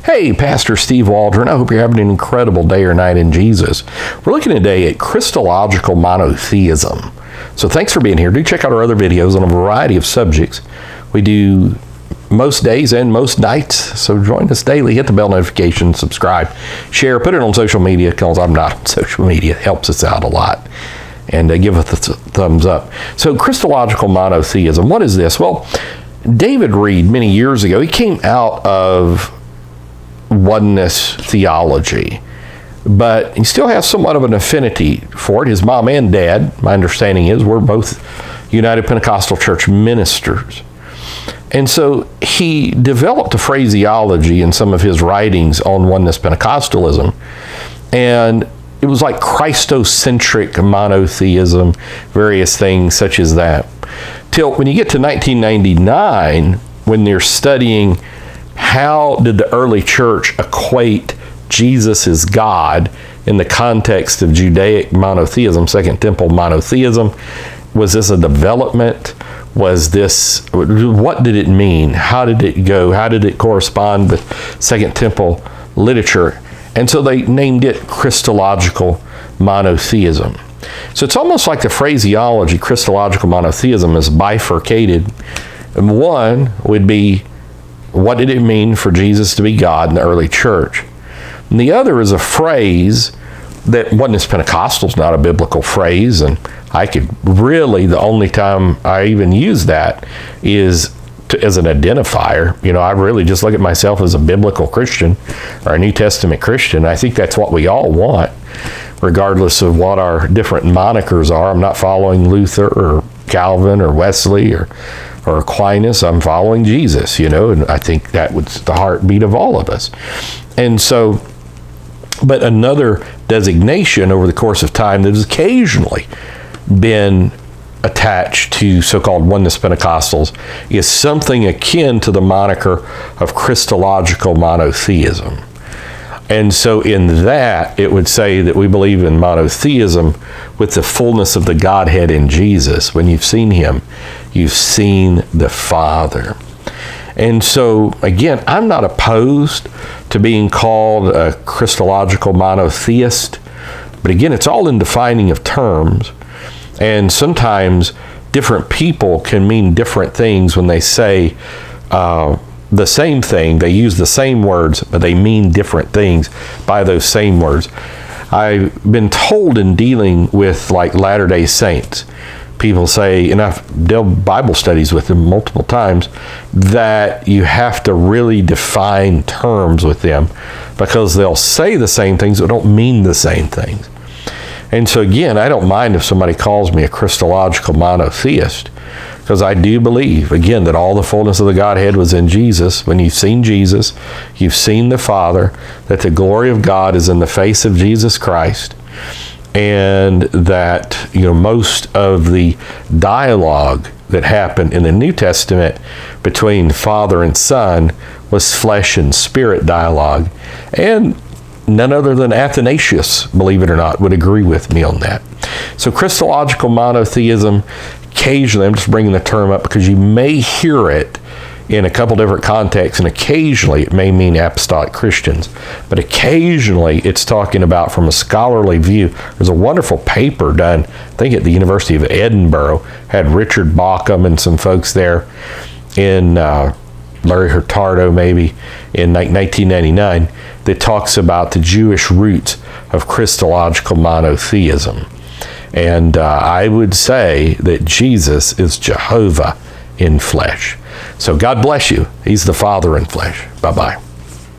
Hey, Pastor Steve Waldron. I hope you're having an incredible day or night in Jesus. We're looking today at Christological Monotheism. So thanks for being here. Do check out our other videos on a variety of subjects. We do most days and most nights. So join us daily. Hit the bell notification, subscribe, share, put it on social media because I'm not on social media. It helps us out a lot. And give us a thumbs up. So Christological Monotheism, what is this? Well, David Reed, many years ago, he came out of oneness theology, but he still has somewhat of an affinity for it. His mom and dad, my understanding is, were both United Pentecostal Church ministers. And so he developed a phraseology in some of his writings on oneness Pentecostalism, and it was like Christocentric monotheism, various things such as that. Till when you get to 1999, when they're studying how did the early church equate Jesus as God in the context of Judaic monotheism, Second Temple monotheism? Was this a development? Was this, what did it mean? How did it go? How did it correspond with Second Temple literature? And so they named it Christological Monotheism. So it's almost like the phraseology, Christological Monotheism, is bifurcated. And one would be, what did it mean for Jesus to be God in the early church? And the other is a phrase that Oneness Pentecostal is not a biblical phrase, and I could really, the only time I even use that is as an identifier. You know, I really just look at myself as a biblical Christian or a New Testament Christian. I think that's what we all want, regardless of what our different monikers are. I'm not following Luther or Calvin or Wesley or Aquinas. I'm following Jesus, you know, and I think that was the heartbeat of all of us. And so, but another designation over the course of time that has occasionally been attached to so-called Oneness Pentecostals is something akin to the moniker of Christological Monotheism. And so in that, it would say that we believe in monotheism with the fullness of the Godhead in Jesus. When you've seen him, you've seen the Father. And so, again, I'm not opposed to being called a Christological monotheist, but again, it's all in defining of terms. And sometimes different people can mean different things when they say the same thing. They use the same words, but they mean different things by those same words. I've been told in dealing with like Latter-day Saints, people say, and I've dealt Bible studies with them multiple times, that you have to really define terms with them because they'll say the same things but don't mean the same things. And so again, I don't mind if somebody calls me a Christological monotheist, because I do believe, again, that all the fullness of the Godhead was in Jesus. When you've seen Jesus, you've seen the Father, that the glory of God is in the face of Jesus Christ, and that, you know, most of the dialogue that happened in the New Testament between Father and Son was flesh and spirit dialogue. And none other than Athanasius, believe it or not, would agree with me on that. So Christological monotheism, occasionally, I'm just bringing the term up because you may hear it in a couple different contexts, and occasionally it may mean apostolic Christians, but occasionally it's talking about from a scholarly view. There's a wonderful paper done, I think at the University of Edinburgh, had Richard Bauckham and some folks there in Larry Hurtado maybe in 1999, that talks about the Jewish roots of Christological monotheism. And I would say that Jesus is Jehovah in flesh. So God bless you. He's the Father in flesh. Bye-bye.